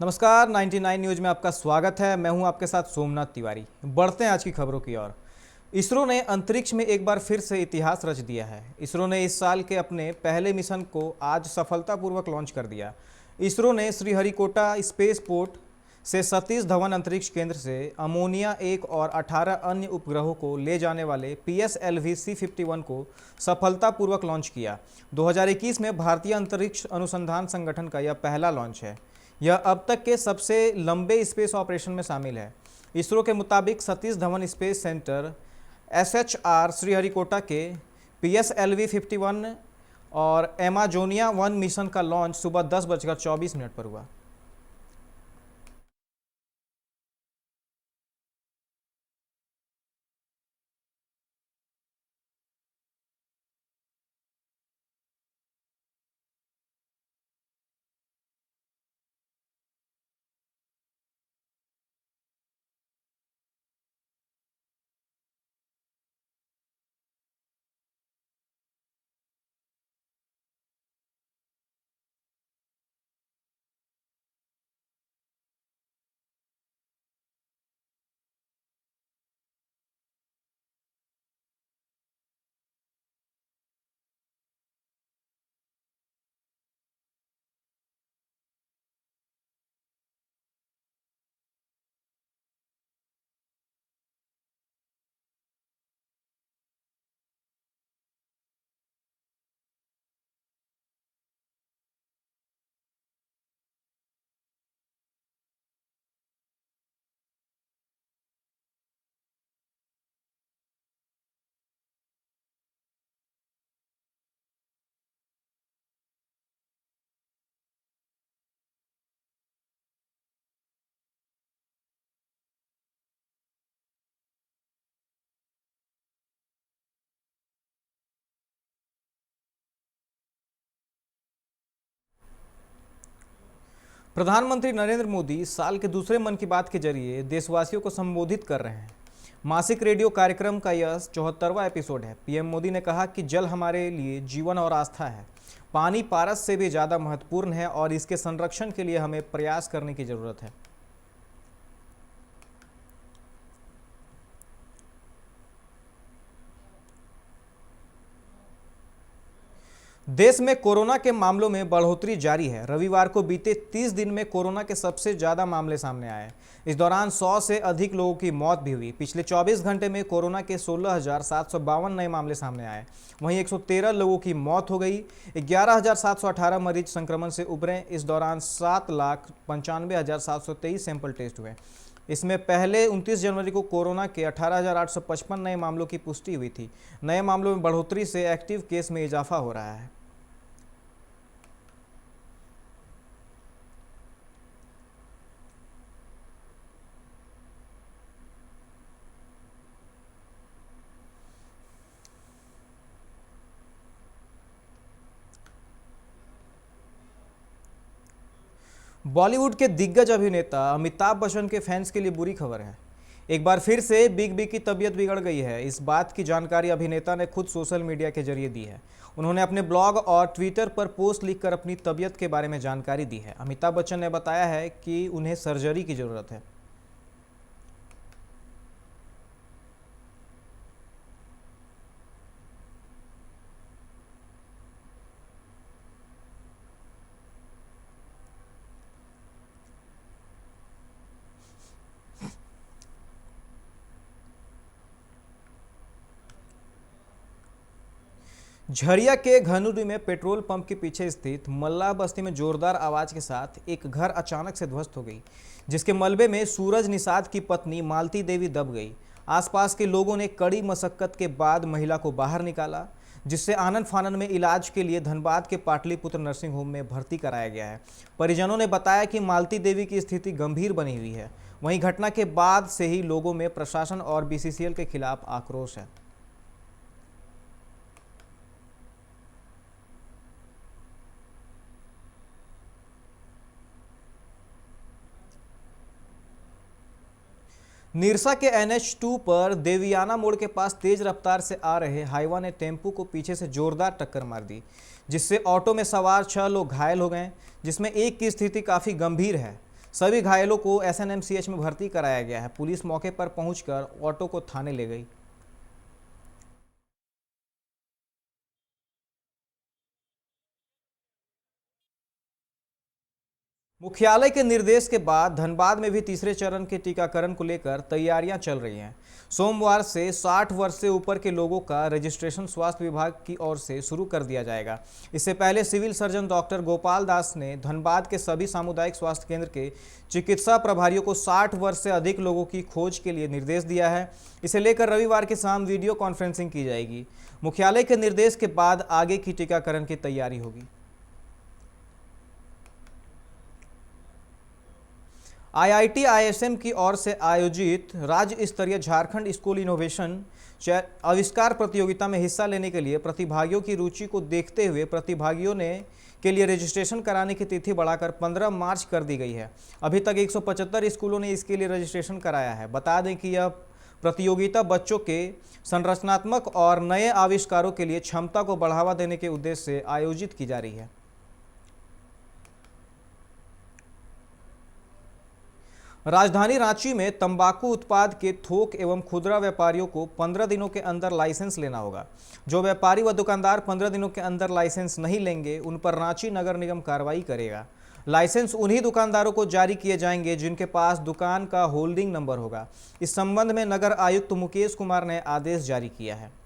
नमस्कार 99 न्यूज़ में आपका स्वागत है। मैं हूं आपके साथ सोमनाथ तिवारी। बढ़ते हैं आज की खबरों की ओर। इसरो ने अंतरिक्ष में एक बार फिर से इतिहास रच दिया है। इसरो ने इस साल के अपने पहले मिशन को आज सफलतापूर्वक लॉन्च कर दिया। इसरो ने श्रीहरिकोटा स्पेस पोर्ट से सतीश धवन अंतरिक्ष केंद्र से अमोनिया 1 और 18 अन्य उपग्रहों को ले जाने वाले PSLV C51 को सफलतापूर्वक लॉन्च किया। 2021 में भारतीय अंतरिक्ष अनुसंधान संगठन का यह पहला लॉन्च है। यह अब तक के सबसे लंबे स्पेस ऑपरेशन में शामिल है। इसरो के मुताबिक Satish Dhawan space centre SHR Sriharikota के PSLV 51 और एमाजोनिया 1 मिशन का लॉन्च सुबह 10:24 पर हुआ। प्रधानमंत्री नरेंद्र मोदी साल के दूसरे मन की बात के जरिए देशवासियों को संबोधित कर रहे हैं। मासिक रेडियो कार्यक्रम का यह 74वां एपिसोड है। पीएम मोदी ने कहा कि जल हमारे लिए जीवन और आस्था है। पानी पारस से भी ज़्यादा महत्वपूर्ण है और इसके संरक्षण के लिए हमें प्रयास करने की ज़रूरत है। देश में कोरोना के मामलों में बढ़ोतरी जारी है। रविवार को बीते 30 दिन में कोरोना के सबसे ज़्यादा मामले सामने आए। इस दौरान 100 से अधिक लोगों की मौत भी हुई। पिछले 24 घंटे में कोरोना के 16,752 नए मामले सामने आए। वहीं 113 लोगों की मौत हो गई। 11,718 मरीज संक्रमण से उभरे। इस दौरान 7,95,723 सैंपल टेस्ट हुए। इसमें पहले 29 जनवरी को कोरोना के 18,855 नए मामलों की पुष्टि हुई थी। नए मामलों में बढ़ोतरी से एक्टिव केस में इजाफा हो रहा है। बॉलीवुड के दिग्गज अभिनेता अमिताभ बच्चन के फैंस के लिए बुरी खबर है। एक बार फिर से बिग बी की तबीयत बिगड़ गई है। इस बात की जानकारी अभिनेता ने खुद सोशल मीडिया के जरिए दी है। उन्होंने अपने ब्लॉग और ट्विटर पर पोस्ट लिखकर अपनी तबीयत के बारे में जानकारी दी है। अमिताभ बच्चन ने बताया है कि उन्हें सर्जरी की ज़रूरत है। झरिया के घनुरी में पेट्रोल पंप के पीछे स्थित मल्लाह बस्ती में जोरदार आवाज के साथ एक घर अचानक से ध्वस्त हो गई, जिसके मलबे में सूरज निषाद की पत्नी मालती देवी दब गई। आसपास के लोगों ने कड़ी मशक्कत के बाद महिला को बाहर निकाला, जिससे आनन फानन में इलाज के लिए धनबाद के पाटलिपुत्र नर्सिंग होम में भर्ती कराया गया है। परिजनों ने बताया कि मालती देवी की स्थिति गंभीर बनी हुई है। वहीं घटना के बाद से ही लोगों में प्रशासन और BCCL के खिलाफ आक्रोश है। निरसा के NH2 पर देवियाना मोड़ के पास तेज रफ्तार से आ रहे हाईवा ने टेम्पू को पीछे से जोरदार टक्कर मार दी, जिससे ऑटो में सवार 6 लोग घायल हो गए, जिसमें एक की स्थिति काफ़ी गंभीर है। सभी घायलों को एसएनएमसीएच में भर्ती कराया गया है। पुलिस मौके पर पहुंचकर ऑटो को थाने ले गई। मुख्यालय के निर्देश के बाद धनबाद में भी तीसरे चरण के टीकाकरण को लेकर तैयारियां चल रही हैं। सोमवार से 60 वर्ष से ऊपर के लोगों का रजिस्ट्रेशन स्वास्थ्य विभाग की ओर से शुरू कर दिया जाएगा। इससे पहले civil surgeon doctor Gopal Das ने धनबाद के सभी सामुदायिक स्वास्थ्य केंद्र के चिकित्सा प्रभारियों को 60 वर्ष से अधिक लोगों की खोज के लिए निर्देश दिया है। इसे लेकर रविवार की शाम वीडियो कॉन्फ्रेंसिंग की जाएगी। मुख्यालय के निर्देश के बाद आगे की टीकाकरण की तैयारी होगी। आईआईटी आईएसएम की ओर से आयोजित राज्य स्तरीय झारखंड स्कूल इनोवेशन आविष्कार प्रतियोगिता में हिस्सा लेने के लिए प्रतिभागियों की रुचि को देखते हुए प्रतिभागियों ने के लिए रजिस्ट्रेशन कराने की तिथि बढ़ाकर 15 मार्च कर दी गई है। अभी तक 175 स्कूलों ने इसके लिए रजिस्ट्रेशन कराया है। बता दें कि यह प्रतियोगिता बच्चों के संरचनात्मक और नए आविष्कारों के लिए क्षमता को बढ़ावा देने के उद्देश्य से आयोजित की जा रही है। राजधानी रांची में तंबाकू उत्पाद के थोक एवं खुदरा व्यापारियों को 15 दिनों के अंदर लाइसेंस लेना होगा। जो व्यापारी व दुकानदार 15 दिनों के अंदर लाइसेंस नहीं लेंगे, उन पर रांची नगर निगम कार्रवाई करेगा। लाइसेंस उन्हीं दुकानदारों को जारी किए जाएंगे जिनके पास दुकान का होल्डिंग नंबर होगा। इस संबंध में नगर आयुक्त मुकेश कुमार ने आदेश जारी किया है।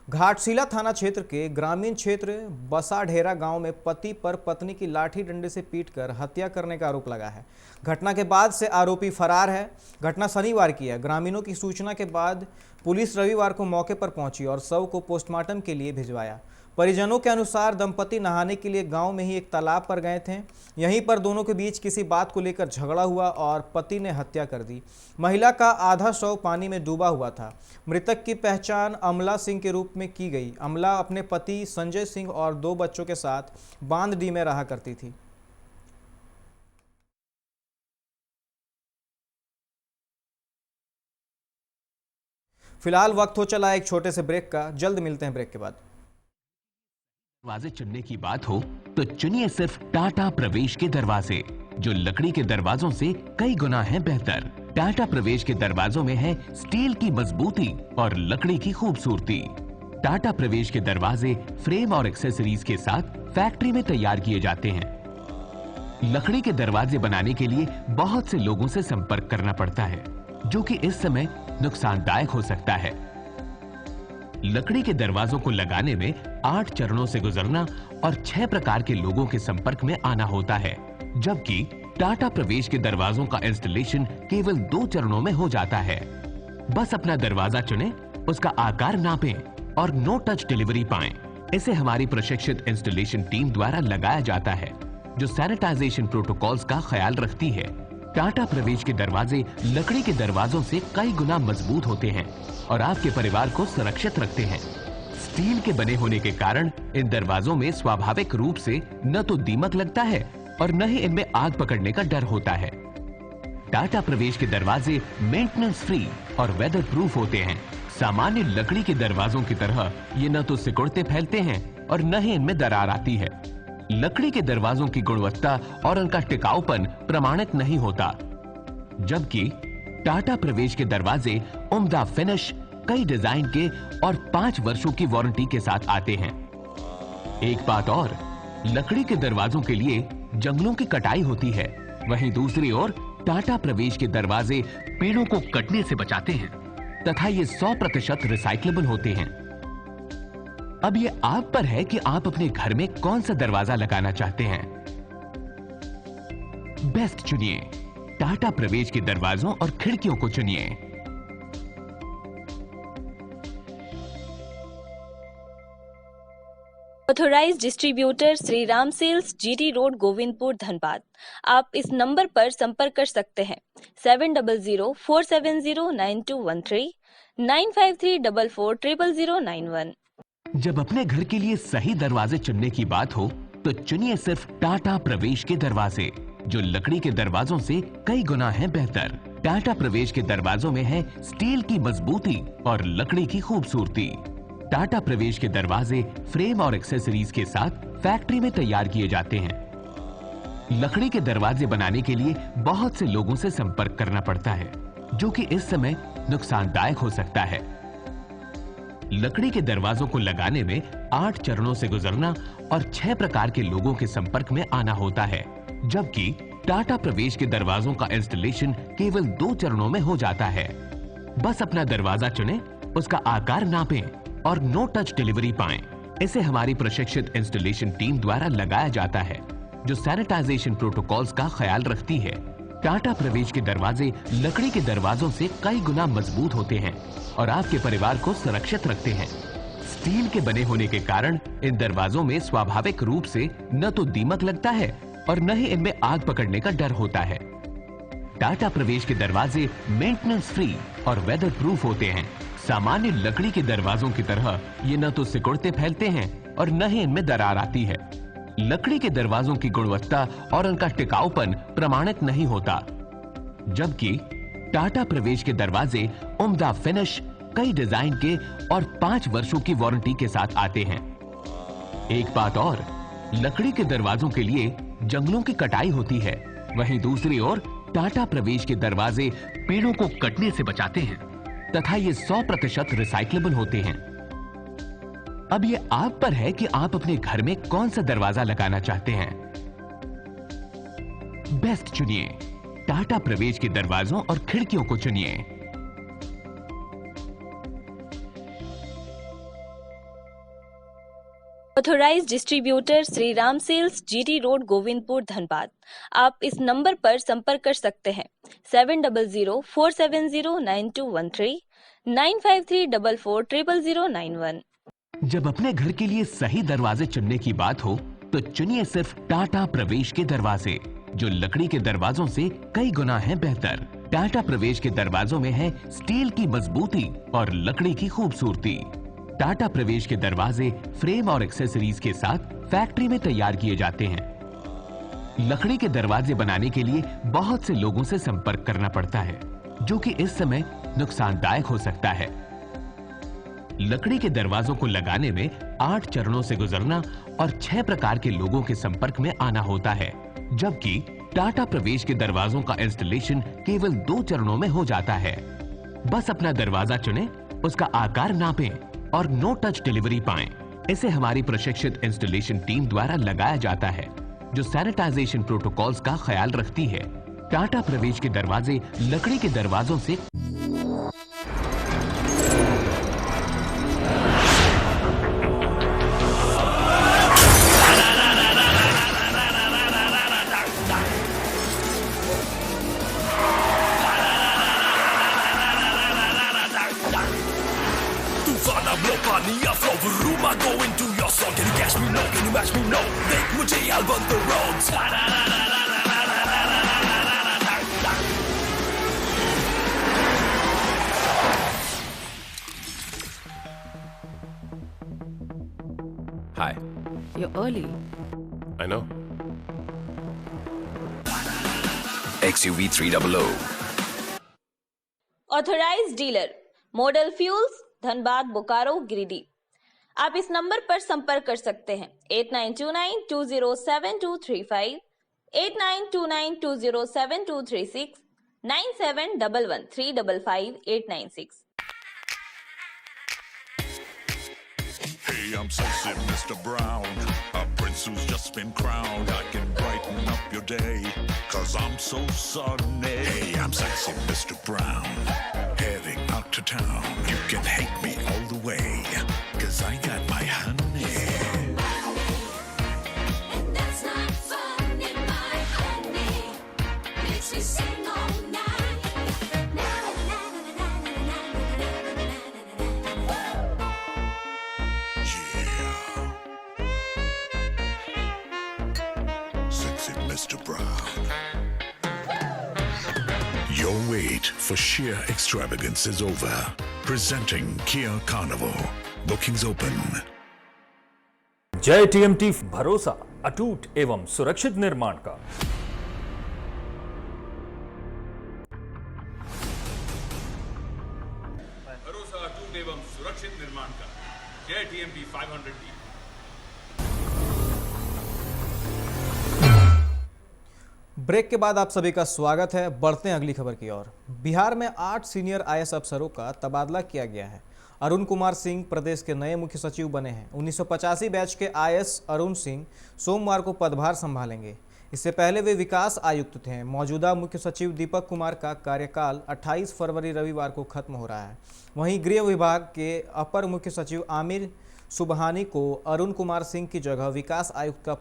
घाटशिला थाना क्षेत्र के ग्रामीण क्षेत्र बसाढेरा गांव में पति पर पत्नी की लाठी डंडे से पीटकर हत्या करने का आरोप लगा है। घटना के बाद से आरोपी फरार है। घटना शनिवार की है। ग्रामीणों की सूचना के बाद पुलिस रविवार को मौके पर पहुंची और शव को पोस्टमार्टम के लिए भिजवाया। परिजनों के अनुसार दंपति नहाने के लिए गांव में ही एक तालाब पर गए थे। यहीं पर दोनों के बीच किसी बात को लेकर झगड़ा हुआ और पति ने हत्या कर दी। महिला का आधा शव पानी में डूबा हुआ था। मृतक की पहचान अमला सिंह के रूप में की गई। अमला अपने पति संजय सिंह और 2 बच्चों के साथ बांदडी में रहा करती थी। फिलहाल वक्त हो चला एक छोटे से ब्रेक का। जल्द मिलते हैं ब्रेक के बाद। दरवाजे चुनने की बात हो तो चुनिए सिर्फ टाटा प्रवेश के दरवाजे, जो लकड़ी के दरवाजों से कई गुना है बेहतर। टाटा प्रवेश के दरवाजों में है स्टील की मजबूती और लकड़ी की खूबसूरती। टाटा प्रवेश के दरवाजे फ्रेम और एक्सेसरीज के साथ फैक्ट्री में तैयार किए जाते हैं। लकड़ी के दरवाजे बनाने के लिए बहुत से लोगों से संपर्क करना पड़ता है, जो कि इस समय नुकसानदायक हो सकता है। लकड़ी के दरवाजों को लगाने में 8 चरणों से गुजरना और 6 प्रकार के लोगों के संपर्क में आना होता है, जबकि टाटा प्रवेश के दरवाजों का इंस्टॉलेशन केवल 2 चरणों में हो जाता है। बस अपना दरवाजा चुनें, उसका आकार नापें और नो टच डिलीवरी पाएं। इसे हमारी प्रशिक्षित इंस्टॉलेशन टीम द्वारा लगाया जाता है, जो सैनिटाइजेशन प्रोटोकॉल्स का ख्याल रखती है। टाटा प्रवेश के दरवाजे लकड़ी के दरवाजों से कई गुना मजबूत होते हैं और आपके परिवार को सुरक्षित रखते हैं। स्टील के बने होने के कारण इन दरवाजों में स्वाभाविक रूप से न तो दीमक लगता है और न ही इनमें आग पकड़ने का डर होता है। टाटा प्रवेश के दरवाजे मेंटेनेंस फ्री और वेदर प्रूफ होते हैं। सामान्य लकड़ी के दरवाजों की तरह ये न तो सिकुड़ते फैलते हैं और न ही इनमें दरार आती है। लकड़ी के दरवाजों की गुणवत्ता और उनका टिकाऊपन प्रमाणित नहीं होता, जबकि टाटा प्रवेश के दरवाजे उम्दा फिनिश, कई डिजाइन के और 5 वर्षों की वारंटी के साथ आते हैं। एक बात और, लकड़ी के दरवाजों के लिए जंगलों की कटाई होती है, वहीं दूसरी ओर टाटा प्रवेश के दरवाजे पेड़ों को कटने से बचाते हैं तथा ये 100% रिसाइक्लेबल होते हैं। अब ये आप पर है कि आप अपने घर में कौन सा दरवाजा लगाना चाहते हैं। बेस्ट चुनिए, टाटा प्रवेश के दरवाजों और खिड़कियों को चुनिए। Authorised distributor Shri Ram sales, GT road, Govindpur, Dhanbad. आप इस नंबर पर संपर्क कर सकते हैं 7004709213 9534400091। जब अपने घर के लिए सही दरवाजे चुनने की बात हो तो चुनिए सिर्फ टाटा प्रवेश के दरवाजे, जो लकड़ी के दरवाजों से कई गुना है बेहतर। टाटा प्रवेश के दरवाजों में है स्टील की मजबूती और लकड़ी की खूबसूरती। टाटा प्रवेश के दरवाजे फ्रेम और एक्सेसरीज के साथ फैक्ट्री में तैयार किए जाते हैं। लकड़ी के दरवाजे बनाने के लिए बहुत से लोगों से संपर्क करना पड़ता है, जो कि इस समय नुकसानदायक हो सकता है। लकड़ी के दरवाजों को लगाने में 8 चरणों से गुजरना और 6 प्रकार के लोगों के संपर्क में आना होता है, जबकि टाटा प्रवेश के दरवाजों का इंस्टॉलेशन केवल 2 चरणों में हो जाता है। बस अपना दरवाजा चुनें, उसका आकार नापें और नो टच डिलीवरी पाएं। इसे हमारी प्रशिक्षित इंस्टॉलेशन टीम द्वारा लगाया जाता है, जो सैनिटाइजेशन प्रोटोकॉल्स का ख्याल रखती है। टाटा प्रवेश के दरवाजे लकड़ी के दरवाजों से कई गुना मजबूत होते हैं और आपके परिवार को सुरक्षित रखते हैं। स्टील के बने होने के कारण इन दरवाजों में स्वाभाविक रूप से न तो दीमक लगता है और न ही इनमें आग पकड़ने का डर होता है। टाटा प्रवेश के दरवाजे मेंटेनेंस फ्री और वेदर प्रूफ होते हैं। सामान्य लकड़ी के दरवाजों की तरह ये न तो सिकुड़ते फैलते हैं और न ही इनमें दरार आती है। लकड़ी के दरवाजों की गुणवत्ता और उनका टिकाऊपन प्रमाणित नहीं होता, जबकि टाटा प्रवेश के दरवाजे उम्दा फिनिश, कई डिजाइन के और 5 वर्षों की वारंटी के साथ आते हैं। एक बात और, लकड़ी के दरवाजों के लिए जंगलों की कटाई होती है, वहीं दूसरी ओर टाटा प्रवेश के दरवाजे पेड़ों को कटने से बचाते हैं तथा ये 100% रिसाइक्लेबल होते हैं। अब ये आप पर है कि आप अपने घर में कौन सा दरवाजा लगाना चाहते हैं। बेस्ट चुनिए, टाटा प्रवेश के दरवाजों और खिड़कियों को चुनिए। Authorised distributor Shri Ram sales, GT road, Govindpur, Dhanbad. आप इस नंबर पर संपर्क कर सकते हैं 7004709213 9534400091। जब अपने घर के लिए सही दरवाजे चुनने की बात हो तो चुनिए सिर्फ टाटा प्रवेश के दरवाजे, जो लकड़ी के दरवाजों से कई गुना है बेहतर। टाटा प्रवेश के दरवाजों में है स्टील की मजबूती और लकड़ी की खूबसूरती। टाटा प्रवेश के दरवाजे फ्रेम और एक्सेसरीज के साथ फैक्ट्री में तैयार किए जाते हैं। लकड़ी के दरवाजे बनाने के लिए बहुत से लोगों से संपर्क करना पड़ता है, जो कि इस समय नुकसानदायक हो सकता है। लकड़ी के दरवाजों को लगाने में 8 चरणों से गुजरना और 6 प्रकार के लोगों के संपर्क में आना होता है, जबकि टाटा प्रवेश के दरवाजों का इंस्टॉलेशन केवल 2 चरणों में हो जाता है। बस अपना दरवाजा चुनें, उसका आकार नापें और नो टच डिलीवरी पाएं। इसे हमारी प्रशिक्षित इंस्टॉलेशन टीम द्वारा लगाया जाता है, जो सैनिटाइजेशन प्रोटोकॉल्स का ख्याल रखती है। टाटा प्रवेश के दरवाजे लकड़ी के दरवाजों से Go into your song, can you catch me? No, can you match me? No, देख मुझे I'll burn the roads. Hi. You're early. I know. XUV 300. Authorised dealer model fuels, Dhanbad, Bokaro, Giridih. आप इस नंबर पर संपर्क कर सकते हैं 8929207235, 8929207236, 9711355896। Hey, I'm sexy Mr. Brown, a prince who's just been crowned. I can brighten up your day, 'cause I'm so sunny. Hey, I'm sexy Mr. Brown, heading out to town. You can hate me all the way, 'cause I got my honey. And that's not funny, my honey. Makes me sing all night. Na na na na na na na na na na. Yeah. Sexy Mr. Brown. Your wait for sheer extravagance is over. Presenting Kia Carnival. Bookings open. जय TMT, भरोसा अटूट एवं सुरक्षित निर्माण का। भरोसा अटूट एवं सुरक्षित निर्माण का JTMT 500D. ब्रेक के बाद आप सभी का स्वागत है। बढ़ते हैं अगली खबर की ओर। बिहार में 8 सीनियर आईएएस अफसरों का तबादला किया गया है। अरुण कुमार सिंह प्रदेश के नए मुख्य सचिव बने हैं। 1985 बैच के आईएएस अरुण सिंह सोमवार को पदभार संभालेंगे। इससे पहले वे विकास आयुक्त थे। मौजूदा मुख्य सचिव दीपक कुमार का कार्यकाल 28 फरवरी रविवार को खत्म हो रहा है। वहीं गृह विभाग के अपर मुख्य सचिव आमिर सुबहानी को अरुण कुमार सिंह की जगह विकास आयुक्त का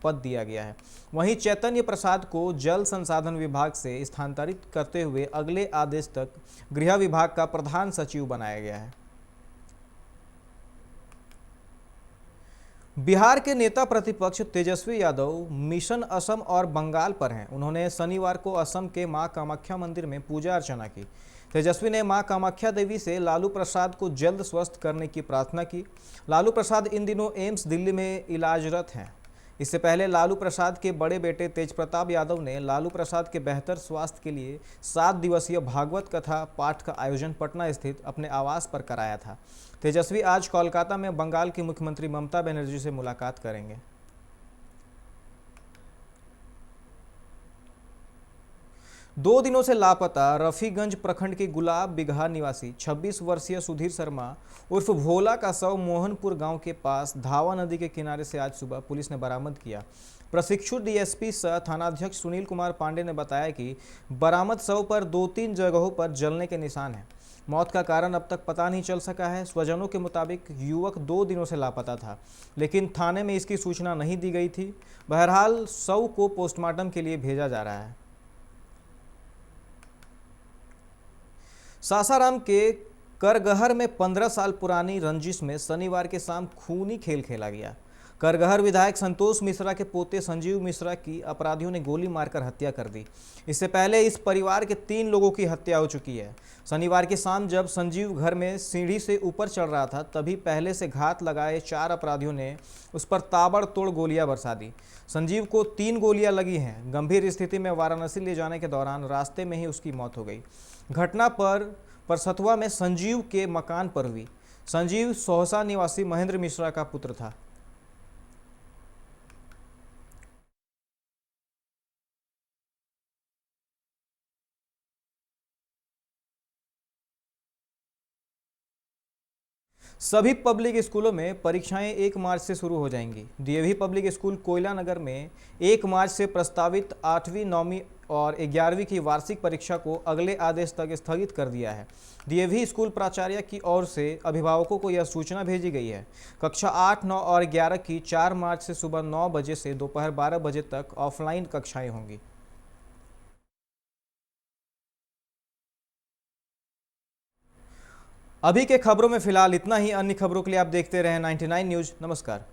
पद दिया गया है। वहीं चैतन्य प्रसाद को जल संसाधन विभाग से स्थानांतरित करते हुए अगले आदेश तक गृह विभाग का प्रधान सचिव बनाया गया है। बिहार के नेता प्रतिपक्ष तेजस्वी यादव मिशन असम और बंगाल पर हैं। उन्होंने शनिवार को असम के मां कामाख्या मंदिर में पूजा अर्चना की। तेजस्वी ने मां कामाख्या देवी से लालू प्रसाद को जल्द स्वस्थ करने की प्रार्थना की। लालू प्रसाद इन दिनों एम्स दिल्ली में इलाजरत हैं। इससे पहले लालू प्रसाद के बड़े बेटे तेज प्रताप यादव ने लालू प्रसाद के बेहतर स्वास्थ्य के लिए 7 दिवसीय भागवत कथा पाठ का आयोजन पटना स्थित अपने आवास पर कराया था। तेजस्वी आज कोलकाता में बंगाल की मुख्यमंत्री ममता बनर्जी से मुलाकात करेंगे। दो दिनों से लापता रफीगंज प्रखंड के गुलाब बिगहा निवासी 26 वर्षीय सुधीर शर्मा उर्फ भोला का शव मोहनपुर गांव के पास धावा नदी के किनारे से आज सुबह पुलिस ने बरामद किया। प्रशिक्षु डीएसपी सह थानाध्यक्ष सुनील कुमार पांडे ने बताया कि बरामद शव पर 2-3 जगहों पर जलने के निशान हैं। मौत का कारण अब तक पता नहीं चल सका है। स्वजनों के मुताबिक युवक 2 दिनों से लापता था, लेकिन थाने में इसकी सूचना नहीं दी गई थी। बहरहाल शव को पोस्टमार्टम के लिए भेजा जा रहा है। सासाराम के करगहर में 15 साल पुरानी रंजिश में शनिवार के शाम खूनी खेल खेला गया। करगहर विधायक संतोष मिश्रा के पोते संजीव मिश्रा की अपराधियों ने गोली मारकर हत्या कर दी। इससे पहले इस परिवार के 3 लोगों की हत्या हो चुकी है। शनिवार की शाम जब संजीव घर में सीढ़ी से ऊपर चढ़ रहा था, तभी पहले से घात लगाए 4 अपराधियों ने उस पर ताबड़तोड़ गोलियां बरसा दी। संजीव को 3 गोलियां लगी हैं। गंभीर स्थिति में वाराणसी ले जाने के दौरान रास्ते में ही उसकी मौत हो गई। घटना परसथुआ में संजीव के मकान पर हुई। संजीव सोहसा निवासी महेंद्र मिश्रा का पुत्र था। सभी पब्लिक स्कूलों में परीक्षाएं 1 मार्च से शुरू हो जाएंगी। डीएवी पब्लिक स्कूल कोयला नगर में 1 मार्च से प्रस्तावित 8वीं, 9वीं और 11वीं की वार्षिक परीक्षा को अगले आदेश तक स्थगित कर दिया है। डीएवी स्कूल प्राचार्य की ओर से अभिभावकों को यह सूचना भेजी गई है। कक्षा 8, 9 और 11 की 4 मार्च से सुबह 9 बजे से दोपहर 12 बजे तक ऑफलाइन कक्षाएं होंगी। अभी के खबरों में फिलहाल इतना ही। अन्य खबरों के लिए आप देखते रहें 99 न्यूज़। नमस्कार।